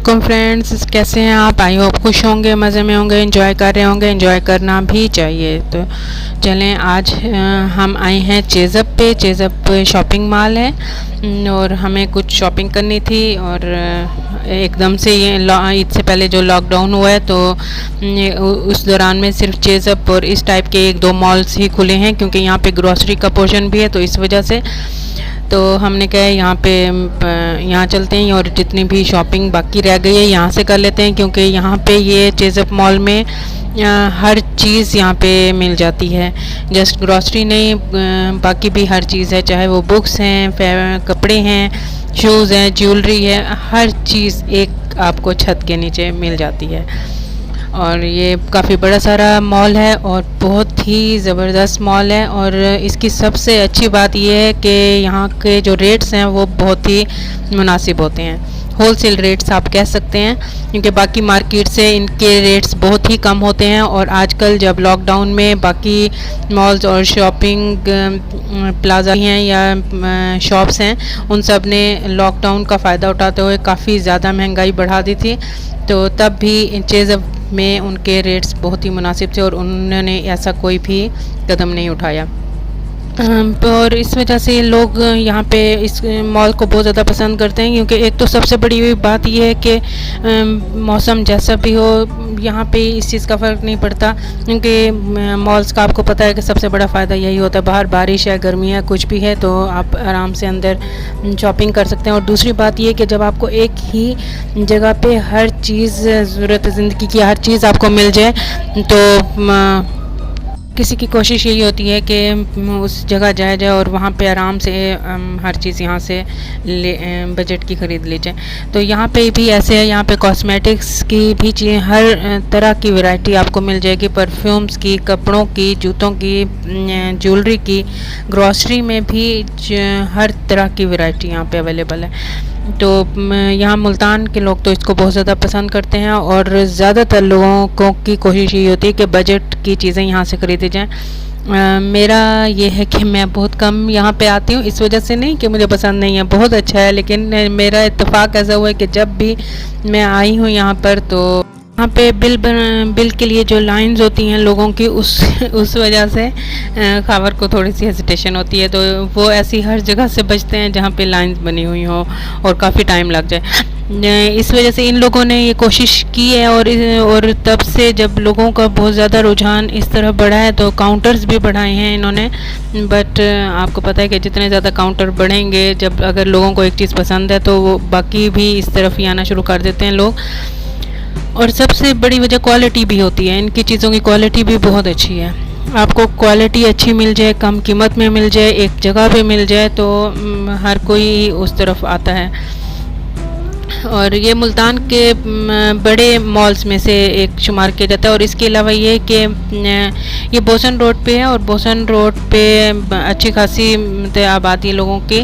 वालेकुम फ्रेंड्स, कैसे हैं आप? आई होप खुश होंगे, मज़े में होंगे, एंजॉय कर रहे होंगे। एंजॉय करना भी चाहिए। तो चलें, आज हम आए हैं चेज़अप पे। चेज़अप शॉपिंग मॉल है और हमें कुछ शॉपिंग करनी थी। और एकदम से ये ईद से पहले जो लॉकडाउन हुआ है, तो उस दौरान में सिर्फ चेज़अप और इस टाइप के एक दो मॉल्स ही खुले हैं, क्योंकि यहाँ पे ग्रॉसरी का पोर्शन भी है। तो इस वजह से तो हमने कहा यहाँ चलते हैं और जितनी भी शॉपिंग बाकी रह गई है यहाँ से कर लेते हैं, क्योंकि यहाँ पे ये चेज़अप मॉल में हर चीज़ यहाँ पे मिल जाती है। जस्ट ग्रॉसरी नहीं, बाकी भी हर चीज़ है, चाहे वो बुक्स हैं, कपड़े हैं, शूज़ हैं, ज्वेलरी है, हर चीज़ एक आपको छत के नीचे मिल जाती है। और ये काफ़ी बड़ा सारा मॉल है और बहुत ही ज़बरदस्त मॉल है। और इसकी सबसे अच्छी बात ये है कि यहाँ के जो रेट्स हैं वो बहुत ही मुनासिब होते हैं। होलसेल रेट्स आप कह सकते हैं, क्योंकि बाकी मार्केट से इनके रेट्स बहुत ही कम होते हैं। और आजकल जब लॉकडाउन में बाकी मॉल्स और शॉपिंग प्लाजा हैं या शॉप्स हैं, उन सब ने लॉकडाउन का फ़ायदा उठाते हुए काफ़ी ज़्यादा महंगाई बढ़ा दी थी। तो तब भी चेज़अप में उनके रेट्स बहुत ही मुनासिब थे और उन्होंने ऐसा कोई भी कदम नहीं उठाया। और इस वजह से लोग यहाँ पे इस मॉल को बहुत ज़्यादा पसंद करते हैं, क्योंकि एक तो सबसे बड़ी बात यह है कि मौसम जैसा भी हो, यहाँ पे इस चीज़ का फ़र्क नहीं पड़ता। क्योंकि मॉल्स का आपको पता है कि सबसे बड़ा फ़ायदा यही होता है, बाहर बारिश है, गर्मी है, कुछ भी है, तो आप आराम से अंदर शॉपिंग कर सकते हैं। और दूसरी बात ये कि जब आपको एक ही जगह पे हर चीज़, ज़रूरत ज़िंदगी की हर चीज़ आपको मिल जाए, तो किसी की कोशिश यही होती है कि उस जगह जाया जाए और वहाँ पे आराम से हर चीज़ यहाँ से बजट की ख़रीद ली जाए। तो यहाँ पे भी ऐसे है, यहाँ पे कॉस्मेटिक्स की भी चीज़ें, हर तरह की वैरायटी आपको मिल जाएगी। परफ्यूम्स की, कपड़ों की, जूतों की, ज्वेलरी की, ग्रॉसरी में भी हर तरह की वैरायटी यहाँ पे अवेलेबल है। तो यहाँ मुल्तान के लोग तो इसको बहुत ज़्यादा पसंद करते हैं और ज़्यादातर लोगों की कोशिश ये होती है कि बजट की चीज़ें यहाँ से खरीदी जाएँ। मेरा ये है कि मैं बहुत कम यहाँ पे आती हूँ, इस वजह से नहीं कि मुझे पसंद नहीं है, बहुत अच्छा है, लेकिन मेरा इत्तेफाक ऐसा हुआ है कि जब भी मैं आई हूँ यहाँ पर, तो यहाँ पे बिल के लिए जो लाइंस होती हैं लोगों की, उस वजह से खावर को थोड़ी सी हेजिटेशन होती है। तो वो ऐसी हर जगह से बचते हैं जहाँ पे लाइंस बनी हुई हो और काफ़ी टाइम लग जाए। इस वजह से इन लोगों ने ये कोशिश की है। और तब से जब लोगों का बहुत ज़्यादा रुझान इस तरफ बढ़ा है, तो काउंटर्स भी बढ़ाए हैं इन्होंने। बट आपको पता है कि जितने ज़्यादा काउंटर बढ़ेंगे, जब अगर लोगों को एक चीज़ पसंद है तो वो बाकी भी इस तरफ ही आना शुरू कर देते हैं लोग। और सबसे बड़ी वजह क्वालिटी भी होती है, इनकी चीज़ों की क्वालिटी भी बहुत अच्छी है। आपको क्वालिटी अच्छी मिल जाए, कम कीमत में मिल जाए, एक जगह पे मिल जाए, तो हर कोई उस तरफ आता है। और ये मुल्तान के बड़े मॉल्स में से एक शुमार किया जाता है। और इसके अलावा ये कि ये बोसन रोड पे है और बोसन रोड पे अच्छी खासी आबादी है लोगों की।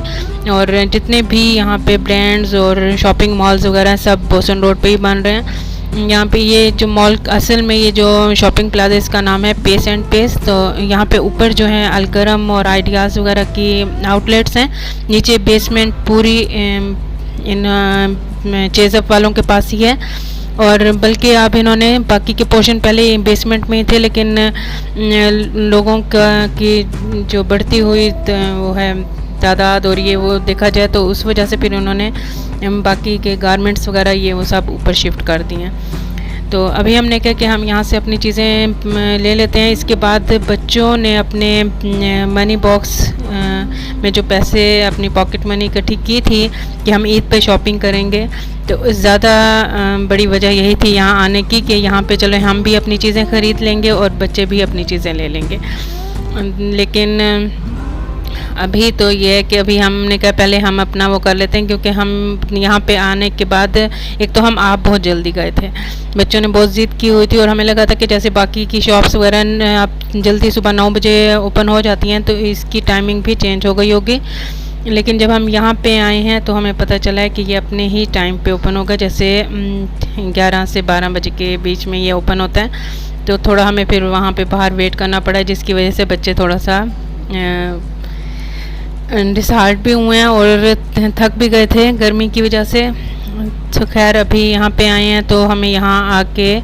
और जितने भी यहाँ पे ब्रांड्स और शॉपिंग मॉल्स वगैरह सब बोसन रोड पे ही बन रहे हैं। यहाँ पे ये जो मॉल, असल में ये जो शॉपिंग प्लाजा, इसका नाम है पेस एंड पेस। तो यहाँ पे ऊपर जो है अलकरम और आइडियाज़ वगैरह की आउटलेट्स हैं, नीचे बेसमेंट पूरी इन चेज़अप वालों के पास ही है। और बल्कि अब इन्होंने बाकी के पोर्शन पहले बेसमेंट में ही थे, लेकिन लोगों की जो बढ़ती हुई वो है तादाद, और ये वो देखा जाए तो उस वजह से फिर उन्होंने बाकी के गारमेंट्स वगैरह ये वो सब ऊपर शिफ्ट कर दिए हैं। तो अभी हमने कहा कि हम यहाँ से अपनी चीज़ें ले लेते हैं। इसके बाद बच्चों ने अपने मनी बॉक्स में जो पैसे, अपनी पॉकेट मनी इकट्ठी की थी कि हम ईद पे शॉपिंग करेंगे, तो ज़्यादा बड़ी वजह यही थी यहाँ आने की कि यहाँ पे चलो हम भी अपनी चीज़ें ख़रीद लेंगे और बच्चे भी अपनी चीज़ें ले लेंगे। लेकिन अभी तो ये है कि अभी हमने कहा पहले हम अपना वो कर लेते हैं, क्योंकि हम यहाँ पे आने के बाद एक तो हम आप बहुत जल्दी गए थे, बच्चों ने बहुत ज़िद की हुई थी और हमें लगा था कि जैसे बाकी की शॉप्स वगैरह आप जल्दी सुबह 9 बजे ओपन हो जाती हैं, तो इसकी टाइमिंग भी चेंज हो गई होगी। लेकिन जब हम यहाँ पे आए हैं तो हमें पता चला है कि ये अपने ही टाइम पे ओपन होगा, जैसे 11 से 12 बजे के बीच में ये ओपन होता है। तो थोड़ा हमें फिर वहाँ पे बाहर वेट करना पड़ा, जिसकी वजह से बच्चे थोड़ा सा डिसहार्ट भी हुए हैं और थक भी गए थे गर्मी की वजह से। तो खैर अभी यहाँ पे आए हैं तो हमें यहाँ आके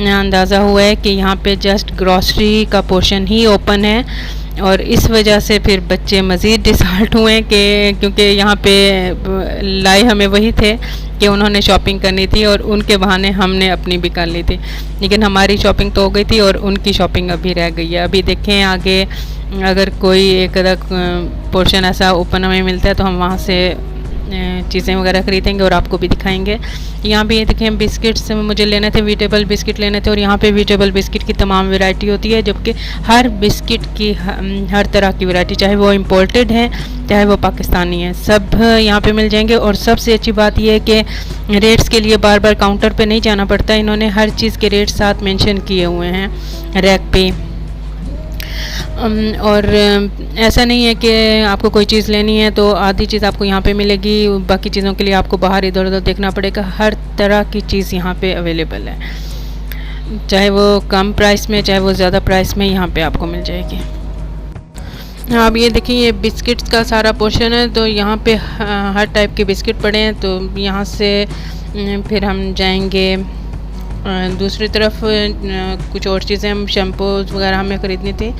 अंदाज़ा हुआ है कि यहाँ पे जस्ट ग्रॉसरी का पोर्शन ही ओपन है, और इस वजह से फिर बच्चे मज़ीद डिसहार्ट हुए कि क्योंकि यहाँ पे लाए हमें वही थे कि उन्होंने शॉपिंग करनी थी और उनके बहाने हमने अपनी भी कर ली थी, लेकिन हमारी शॉपिंग तो हो गई थी और उनकी शॉपिंग अभी रह गई है। अभी देखें आगे अगर कोई एक अलग पोर्शन ऐसा ओपन हमें मिलता है तो हम वहाँ से चीज़ें वगैरह ख़रीदेंगे और आपको भी दिखाएंगे। यहाँ पे ये देखें बिस्किट्स मुझे लेने थे, वीटेबल बिस्किट लेने थे, और यहाँ पे वीटेबल बिस्किट की तमाम वैरायटी होती है, जबकि हर बिस्किट की हर तरह की वैरायटी, चाहे वो इम्पोर्टेड है चाहे वो पाकिस्तानी है, सब यहाँ पे मिल जाएंगे। और सबसे अच्छी बात यह है कि रेट्स के लिए बार बार काउंटर पर नहीं जाना पड़ता, इन्होंने हर चीज़ के रेट साथ मेंशन किए हुए हैं रैक पे। और ऐसा नहीं है कि आपको कोई चीज़ लेनी है तो आधी चीज़ आपको यहाँ पे मिलेगी, बाकी चीज़ों के लिए आपको बाहर इधर उधर देखना पड़ेगा। हर तरह की चीज़ यहाँ पे अवेलेबल है, चाहे वो कम प्राइस में चाहे वो ज़्यादा प्राइस में, यहाँ पे आपको मिल जाएगी। अब ये देखिए ये बिस्किट्स का सारा पोर्शन है, तो यहाँ पे हर टाइप के बिस्किट पड़े हैं। तो यहाँ से फिर हम जाएंगे दूसरी तरफ, कुछ और चीज़ें हम शैम्पूज़ वगैरह हमें ख़रीदनी थी,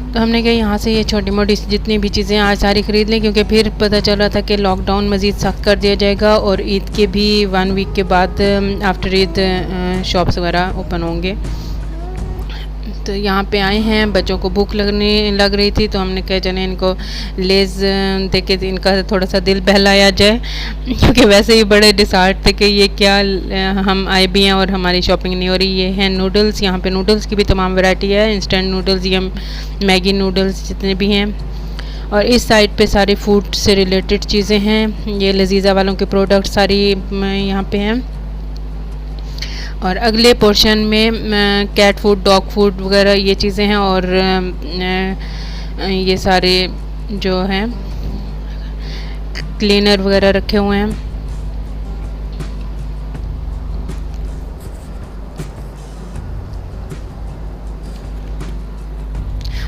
तो हमने कहा यहाँ से ये छोटी मोटी जितनी भी चीज़ें आज सारी ख़रीद लें, क्योंकि फिर पता चल रहा था कि लॉकडाउन मज़ीद सख्त कर दिया जाएगा और ईद के भी 1 वीक के बाद आफ्टर ईद शॉप्स वगैरह ओपन होंगे। तो यहाँ पे आए हैं, बच्चों को भूख लग रही थी, तो हमने कहा चले इनको लेज़ दे के इनका थोड़ा सा दिल बहलाया जाए, क्योंकि वैसे ही बड़े डिसहार्ट थे कि ये क्या हम आए भी हैं और हमारी शॉपिंग नहीं हो रही। ये हैं नूडल्स, यहाँ पे नूडल्स की भी तमाम वैरायटी है, इंस्टेंट नूडल्स या मैगी नूडल्स जितने भी हैं। और इस साइड पे सारी फूड से रिलेटेड चीज़ें हैं, ये लजीज़ा वालों के प्रोडक्ट सारी यहाँ पे हैं। और अगले पोर्शन में कैट फूड, डॉग फूड वगैरह ये चीज़ें हैं, और ये सारे जो हैं क्लीनर वगैरह रखे हुए हैं।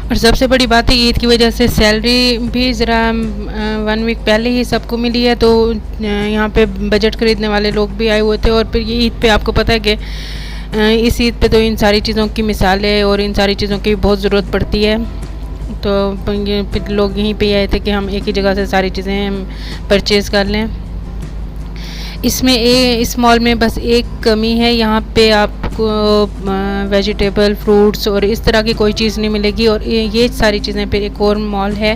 और सबसे बड़ी बात है ईद की वजह से सैलरी भी ज़रा 1 वीक पहले ही सबको मिली है, तो यहाँ पे बजट ख़रीदने वाले लोग भी आए हुए थे। और फिर ये ईद पे आपको पता है कि इस ईद पे तो इन सारी चीज़ों की मिसाल है और इन सारी चीज़ों की बहुत ज़रूरत पड़ती है, तो फिर लोग यहीं पे आए थे कि हम एक ही जगह से सारी चीज़ें परचेज़ कर लें। इसमें इस मॉल में बस एक कमी है, यहाँ पे आपको वेजिटेबल, फ्रूट्स और इस तरह की कोई चीज़ नहीं मिलेगी। और ये सारी चीज़ें फिर एक और मॉल है,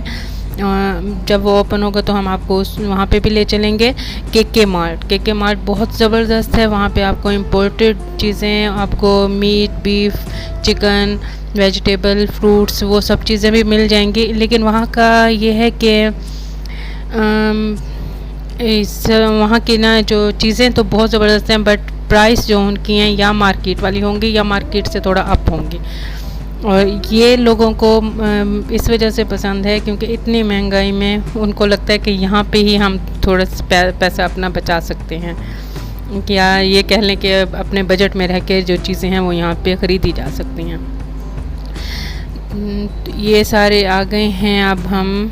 जब वो ओपन होगा तो हम आपको वहाँ पे भी ले चलेंगे। के मार्ट बहुत ज़बरदस्त है, वहाँ पे आपको इम्पोर्टेड चीज़ें, आपको meat, beef, chicken, vegetable, fruits वो सब चीज़ें भी मिल जाएंगी। लेकिन वहाँ का ये है कि वहाँ की ना जो चीज़ें तो बहुत ज़बरदस्त हैं, बट प्राइस जो उनकी हैं या मार्केट वाली होंगी या मार्केट से थोड़ा अप होंगी। और ये लोगों को इस वजह से पसंद है क्योंकि इतनी महंगाई में उनको लगता है कि यहाँ पे ही हम थोड़ा पैसा अपना बचा सकते हैं, क्या ये कह लें कि अपने बजट में रह के जो चीज़ें हैं वो यहाँ पे ख़रीदी जा सकती हैं। ये सारे आ गए हैं। अब हम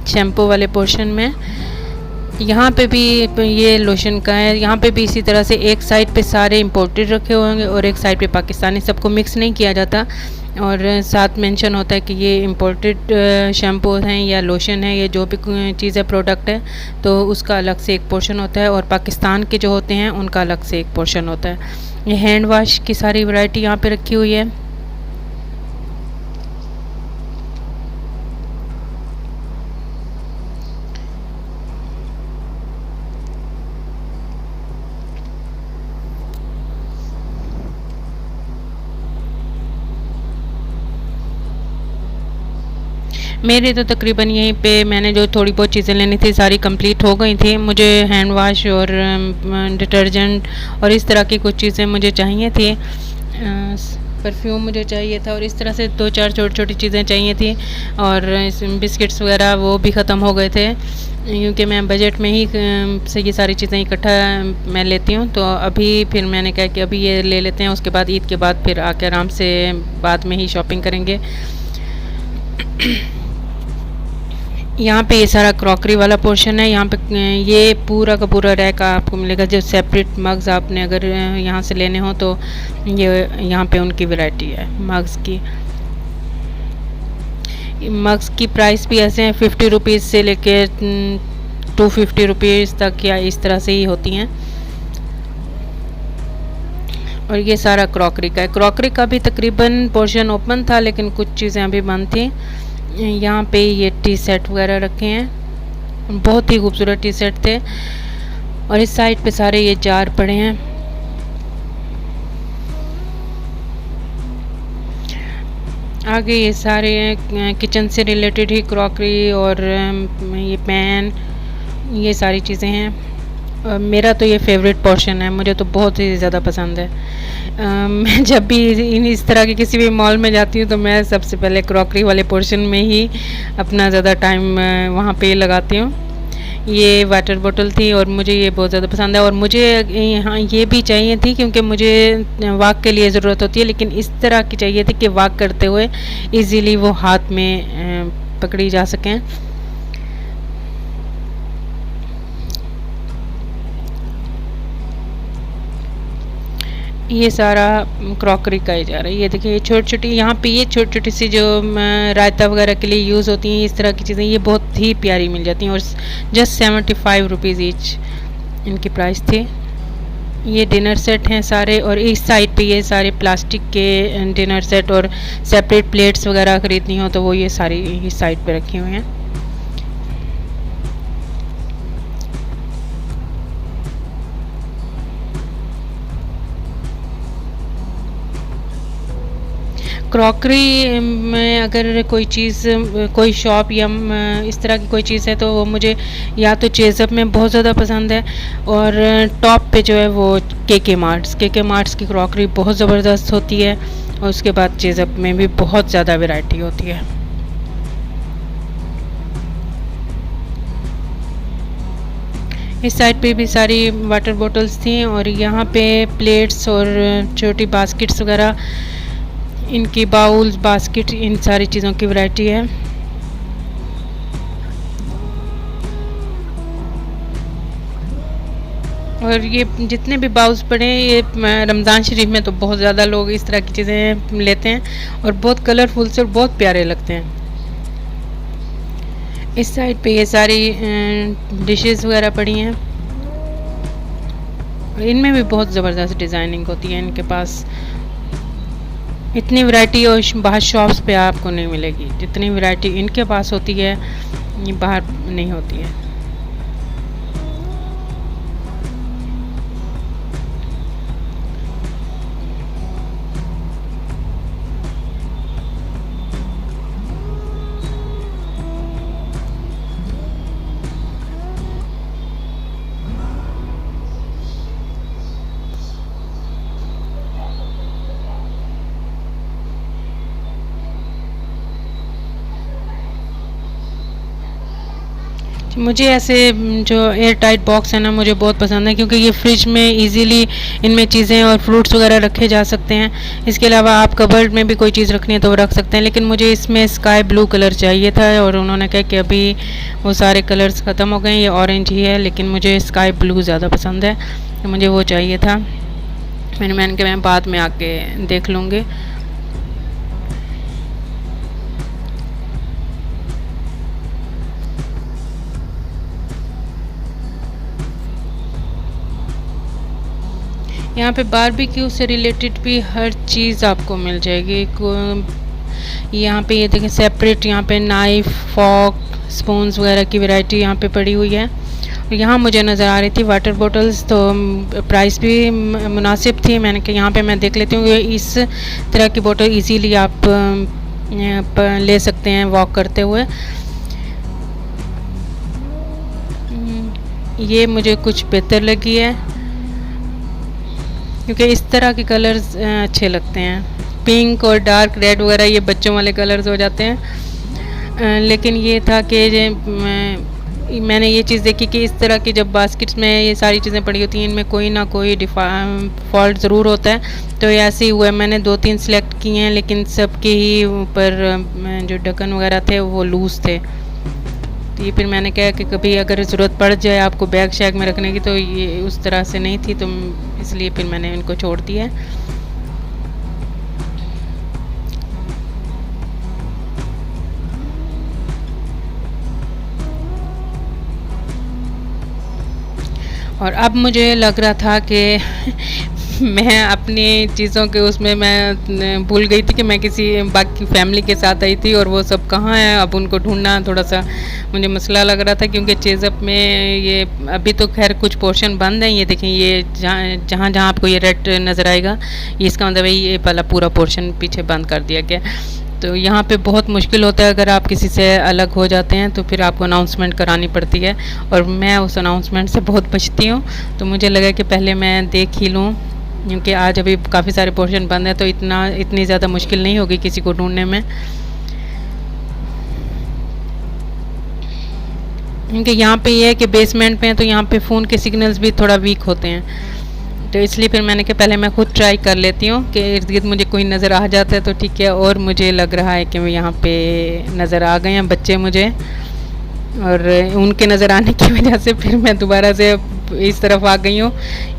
शैम्पू वाले पोर्शन में, यहाँ पे भी ये लोशन का है, यहाँ पे भी इसी तरह से एक साइड पे सारे इंपोर्टेड रखे होंगे और एक साइड पे पाकिस्तानी, सबको मिक्स नहीं किया जाता। और साथ मेंशन होता है कि ये इंपोर्टेड शैम्पू हैं या लोशन है, ये जो भी चीज़ है, प्रोडक्ट है, तो उसका अलग से एक पोर्शन होता है, और पाकिस्तान के जो होते हैं उनका अलग से एक पोर्शन होता है। ये हैंड वाश की सारी वैरायटी यहाँ पे रखी हुई है। मेरे तो तकरीबन यहीं पे मैंने जो थोड़ी बहुत चीज़ें लेनी थी सारी कंप्लीट हो गई थी। मुझे हैंड वाश और डिटर्जेंट और इस तरह की कुछ चीज़ें मुझे चाहिए थी, परफ्यूम मुझे चाहिए था, और इस तरह से 2-4 छोटी छोटी चीज़ें चाहिए थी। और बिस्किट्स वगैरह वो भी ख़त्म हो गए थे, क्योंकि मैं बजट में ही से ये सारी चीज़ें इकट्ठा मैं लेती हूँ। तो अभी फिर मैंने कहा कि अभी ये ले लेते हैं, उसके बाद ईद के बाद फिर आके आराम से बाद में ही शॉपिंग करेंगे। यहाँ पे ये सारा क्रॉकरी वाला पोर्शन है। यहाँ पे ये पूरा का पूरा रैक आपको मिलेगा। जो सेपरेट मग्स आपने अगर यहाँ से लेने हो तो ये यहाँ पे उनकी वैरायटी है मग्स की। मग्स की प्राइस भी ऐसे हैं 50 रुपीज़ से लेके 250 रुपीज़ तक या इस तरह से ही होती हैं। और ये सारा क्रॉकरी का है। क्रॉकरी का भी तकरीबन पोर्शन ओपन था, लेकिन कुछ चीज़ें अभी बंद थी। यहाँ पे ये टी सेट वगैरह रखे हैं, बहुत ही खूबसूरत टी सेट थे। और इस साइड पे सारे ये जार पड़े हैं। आगे ये सारे किचन से रिलेटेड ही क्रॉकरी और ये पैन, ये सारी चीज़ें हैं। मेरा तो ये फेवरेट पोर्शन है, मुझे तो बहुत ही ज़्यादा पसंद है। मैं जब भी इस तरह के किसी भी मॉल में जाती हूँ तो मैं सबसे पहले क्रॉकरी वाले पोर्शन में ही अपना ज़्यादा टाइम वहाँ पे लगाती हूँ। ये वाटर बोतल थी और मुझे ये बहुत ज़्यादा पसंद है। और मुझे यहाँ ये भी चाहिए थी क्योंकि मुझे वॉक के लिए ज़रूरत होती है, लेकिन इस तरह की चाहिए थी कि वॉक करते हुए इजीली वो हाथ में पकड़ी जा सकें। ये सारा क्रॉकरी का ही जा रहा है। ये देखिए, ये छोटी छोटी यहाँ पे ये छोटी छोटी सी जो रायता वगैरह के लिए यूज़ होती हैं, इस तरह की चीज़ें, ये बहुत ही प्यारी मिल जाती हैं। और जस्ट 75 रुपीज़ ईच इनकी प्राइस थी। ये डिनर सेट हैं सारे। और इस साइड पे ये सारे प्लास्टिक के डिनर सेट और सेपरेट प्लेट्स वगैरह ख़रीदनी हो तो वो ये सारी इस साइड पे रखी हुई हैं। क्रॉकरी में अगर कोई चीज़, कोई शॉप या इस तरह की कोई चीज़ है तो वो मुझे या तो चेज़अप में बहुत ज़्यादा पसंद है, और टॉप पे जो है वो के मार्ट्स की क्रॉकरी बहुत ज़बरदस्त होती है। और उसके बाद चेज़अप में भी बहुत ज़्यादा वैरायटी होती है। इस साइड पे भी सारी वाटर बॉटल्स थी। और यहाँ पे प्लेट्स और छोटी बास्केट्स वगैरह, इनकी बाउल्स, बास्केट, इन सारी चीज़ों की वैरायटी है। और ये जितने भी बाउल्स पड़े हैं, ये रमज़ान शरीफ में तो बहुत ज़्यादा लोग इस तरह की चीज़ें लेते हैं और बहुत कलरफुल से और बहुत प्यारे लगते हैं। इस साइड पे ये सारी डिशेस वगैरह पड़ी हैं। इनमें भी बहुत ज़बरदस्त डिज़ाइनिंग होती है इनके पास। इतनी वैरायटी और बाहर शॉप्स पे आपको नहीं मिलेगी, जितनी वैरायटी इनके पास होती है ये बाहर नहीं होती है। मुझे ऐसे जो एयर टाइट बॉक्स है ना, मुझे बहुत पसंद है, क्योंकि ये फ्रिज में इजीली इनमें चीज़ें और फ्रूट्स वगैरह रखे जा सकते हैं। इसके अलावा आप कबर्ड में भी कोई चीज़ रखनी है तो वो रख सकते हैं। लेकिन मुझे इसमें स्काई ब्लू कलर चाहिए था और उन्होंने कहा कि अभी वो सारे कलर्स ख़त्म हो गए, ये ऑरेंज ही है, लेकिन मुझे स्काई ब्लू ज़्यादा पसंद है तो मुझे वो चाहिए था। मैंने कहा मैं बाद में आके देख लूँगी। यहाँ पे बारबेक्यू से रिलेटेड भी हर चीज़ आपको मिल जाएगी। यहाँ पे ये देखें सेपरेट, यहाँ पे नाइफ, फॉक, स्पून्स वगैरह की वैरायटी यहाँ पे पड़ी हुई है। यहाँ मुझे नज़र आ रही थी वाटर बॉटल्स, तो प्राइस भी मुनासिब थी। मैंने कहा यहाँ पे मैं देख लेती हूँ। इस तरह की बोतल इजीली आप ले सकते हैं वॉक करते हुए। ये मुझे कुछ बेहतर लगी है क्योंकि इस तरह के कलर्स अच्छे लगते हैं। पिंक और डार्क रेड वगैरह ये बच्चों वाले कलर्स हो जाते हैं। लेकिन ये था कि मैंने ये चीज़ देखी कि इस तरह की जब बास्केट्स में ये सारी चीज़ें पड़ी होती हैं, इनमें कोई ना कोई फॉल्ट ज़रूर होता है। तो ऐसे ही हुआ, मैंने 2-3 सिलेक्ट किए हैं, लेकिन सबके ही ऊपर जो ढक्कन वगैरह थे वो लूज़ थे। तो ये फिर मैंने कहा कि कभी अगर ज़रूरत पड़ जाए आपको बैग शैग में रखने की, तो ये उस तरह से नहीं थी, तो इसलिए फिर मैंने इनको छोड़ दिया। और अब मुझे लग रहा था कि मैं अपनी चीज़ों के उसमें मैं भूल गई थी कि मैं किसी बाकी फैमिली के साथ आई थी और वो सब कहाँ हैं। अब उनको ढूंढना थोड़ा सा मुझे मसला लग रहा था, क्योंकि चेज़अप में ये अभी तो खैर कुछ पोर्शन बंद हैं। ये देखें, ये जहाँ जहाँ आपको ये रेड नज़र आएगा, ये इसका मतलब है ये वाला पूरा पोर्शन पीछे बंद कर दिया गया। तो यहाँ पे बहुत मुश्किल होता है, अगर आप किसी से अलग हो जाते हैं तो फिर आपको अनाउंसमेंट करानी पड़ती है, और मैं उस अनाउंसमेंट से बहुत बचती हूँ। तो मुझे लगा कि पहले मैं देख ही लूँ, क्योंकि आज अभी काफ़ी सारे पोर्शन बंद हैं, तो इतनी ज़्यादा मुश्किल नहीं होगी किसी को ढूंढने में। क्योंकि यहाँ पे ये है कि बेसमेंट पे हैं, तो यहाँ पे फ़ोन के सिग्नल्स भी थोड़ा वीक होते हैं। तो इसलिए फिर मैंने कहा पहले मैं खुद ट्राई कर लेती हूँ कि इर्द गिर्द मुझे कोई नज़र आ जाता है तो ठीक है। और मुझे लग रहा है कि मैं यहाँ पे नज़र आ गए हैं बच्चे मुझे, और उनके नज़र आने की वजह से फिर मैं दोबारा से इस तरफ आ गई हूँ।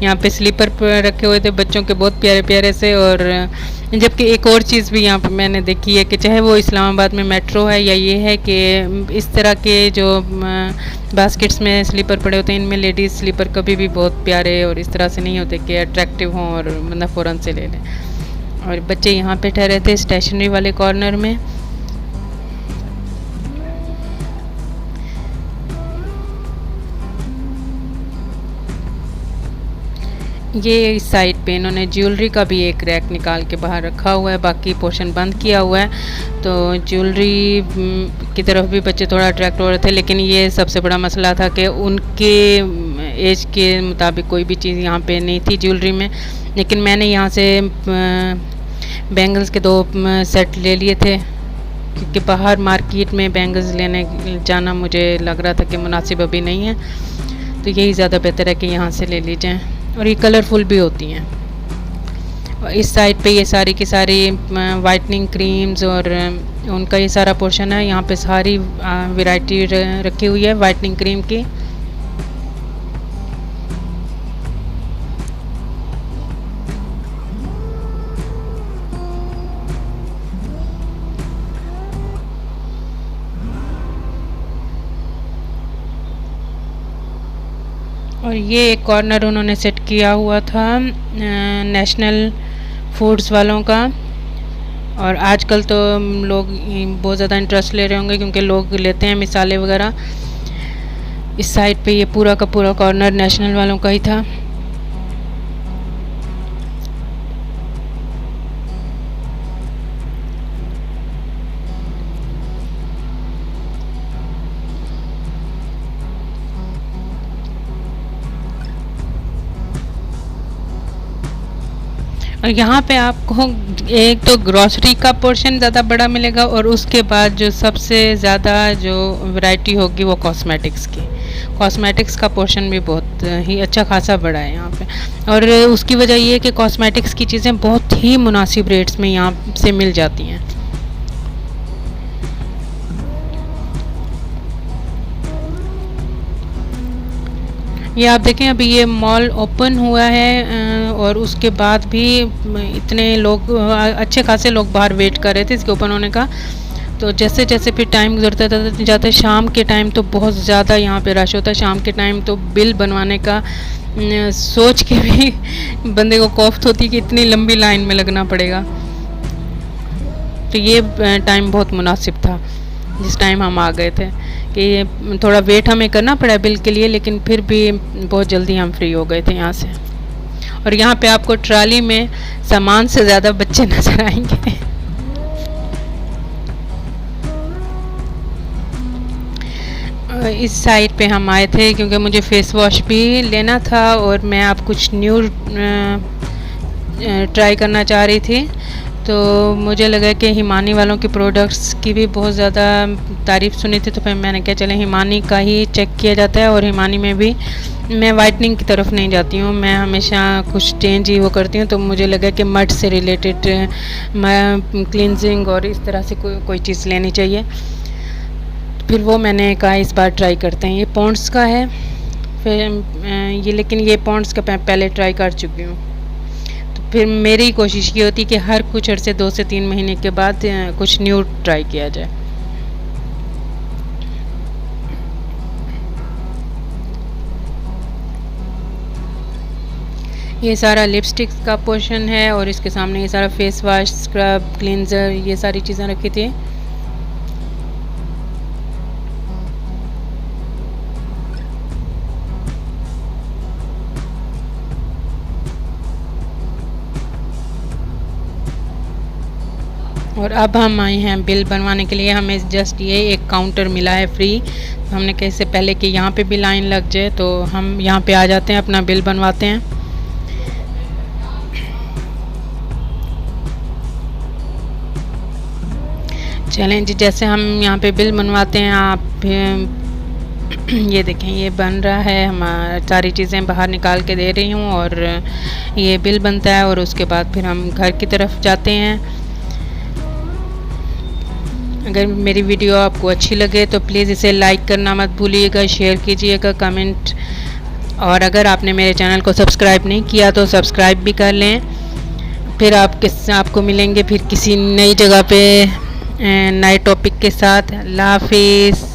यहाँ पे स्लीपर रखे हुए थे बच्चों के, बहुत प्यारे प्यारे से। और जबकि एक और चीज़ भी यहाँ पे मैंने देखी है कि चाहे वो इस्लामाबाद में मेट्रो है या ये है कि इस तरह के जो बास्केट्स में स्लीपर पड़े होते हैं, इनमें लेडीज़ स्लीपर कभी भी बहुत प्यारे और इस तरह से नहीं होते कि अट्रैक्टिव हों और मतलब फ़ौरन से ले लें। और बच्चे यहाँ पे ठहरे थे स्टेशनरी वाले कॉर्नर में। ये इस साइड पे इन्होंने ज्वेलरी का भी एक रैक निकाल के बाहर रखा हुआ है, बाकी पोर्शन बंद किया हुआ है। तो ज्वेलरी की तरफ भी बच्चे थोड़ा अट्रैक्ट हो रहे थे, लेकिन ये सबसे बड़ा मसला था कि उनके एज के मुताबिक कोई भी चीज़ यहाँ पे नहीं थी ज्वेलरी में। लेकिन मैंने यहाँ से बैंगल्स के 2 सेट ले लिए थे, क्योंकि बाहर मार्केट में बैंगल्स लेने जाना मुझे लग रहा था कि मुनासिब अभी नहीं है। तो यही ज़्यादा बेहतर है कि यहाँ से ले ली जाएँ, और ये कलरफुल भी होती हैं। और इस साइड पे ये सारी की सारी वाइटनिंग क्रीम्स और उनका ये सारा पोर्शन है। यहाँ पे सारी वैरायटी रखी हुई है वाइटनिंग क्रीम की। और ये एक कॉर्नर उन्होंने सेट किया हुआ था नेशनल फूड्स वालों का। और आजकल तो लोग बहुत ज़्यादा इंटरेस्ट ले रहे होंगे, क्योंकि लोग लेते हैं मिसाले वगैरह। इस साइड पे ये पूरा का पूरा कॉर्नर नेशनल वालों का ही था। और यहाँ पे आपको एक तो ग्रॉसरी का पोर्शन ज़्यादा बड़ा मिलेगा, और उसके बाद जो सबसे ज़्यादा जो वैरायटी होगी वो कॉस्मेटिक्स की। कॉस्मेटिक्स का पोर्शन भी बहुत ही अच्छा खासा बड़ा है यहाँ पे। और उसकी वजह ये है कि कॉस्मेटिक्स की चीज़ें बहुत ही मुनासिब रेट्स में यहाँ से मिल जाती हैं। ये आप देखें, अभी ये मॉल ओपन हुआ है और उसके बाद भी इतने लोग, अच्छे खासे लोग बाहर वेट कर रहे थे इसके ओपन होने का। तो जैसे जैसे फिर टाइम गुजरता जाता है, शाम के टाइम तो बहुत ज़्यादा यहाँ पे रश होता है। शाम के टाइम तो बिल बनवाने का सोच के भी बंदे को खौफ होती है कि इतनी लंबी लाइन में लगना पड़ेगा। तो ये टाइम बहुत मुनासिब था जिस टाइम हम आ गए थे, कि थोड़ा वेट हमें करना पड़ा बिल के लिए, लेकिन फिर भी बहुत जल्दी हम फ्री हो गए थे यहाँ से। और यहाँ पे आपको ट्राली में सामान से ज़्यादा बच्चे नज़र आएंगे। इस साइड पे हम आए थे क्योंकि मुझे फेस वॉश भी लेना था, और मैं अब कुछ न्यू ट्राई करना चाह रही थी। तो मुझे लगा कि हिमानी वालों के प्रोडक्ट्स की भी बहुत ज़्यादा तारीफ़ सुनी थी, तो फिर मैंने कहा चले हिमानी का ही चेक किया जाता है। और हिमानी में भी मैं वाइटनिंग की तरफ नहीं जाती हूँ, मैं हमेशा कुछ चेंज ही वो करती हूँ। तो मुझे लगा कि मड से रिलेटेड मैं क्लिनजिंग और इस तरह से कोई चीज़ लेनी चाहिए। फिर वो मैंने कहा इस बार ट्राई करते हैं। ये पॉन्ड्स का है, फिर ये लेकिन ये पॉन्ड्स का पहले ट्राई कर चुकी हूँ। तो फिर मेरी कोशिश ये होती कि हर कुछ अर्से 2 से 3 महीने के बाद कुछ न्यू ट्राई किया जाए। ये सारा लिपस्टिक्स का पोर्शन है और इसके सामने ये सारा फेस वाश, स्क्रब, क्लींजर, ये सारी चीज़ें रखी थी। और अब हम आए हैं बिल बनवाने के लिए। हमें जस्ट ये एक काउंटर मिला है फ्री। तो हमने कैसे पहले कि यहाँ पे भी लाइन लग जाए, तो हम यहाँ पे आ जाते हैं, अपना बिल बनवाते हैं। चलें जी, जैसे हम यहाँ पे बिल बनवाते हैं, आप ये देखें ये बन रहा है। हमारा सारी चीज़ें बाहर निकाल के दे रही हूँ और ये बिल बनता है और उसके बाद फिर हम घर की तरफ जाते हैं। अगर मेरी वीडियो आपको अच्छी लगे तो प्लीज़ इसे लाइक करना मत भूलिएगा, शेयर कीजिएगा, कमेंट, और अगर आपने मेरे चैनल को सब्सक्राइब नहीं किया तो सब्सक्राइब भी कर लें। फिर आपको मिलेंगे फिर किसी नई जगह पे नए टॉपिक के साथ। अल्लाह हाफिज़।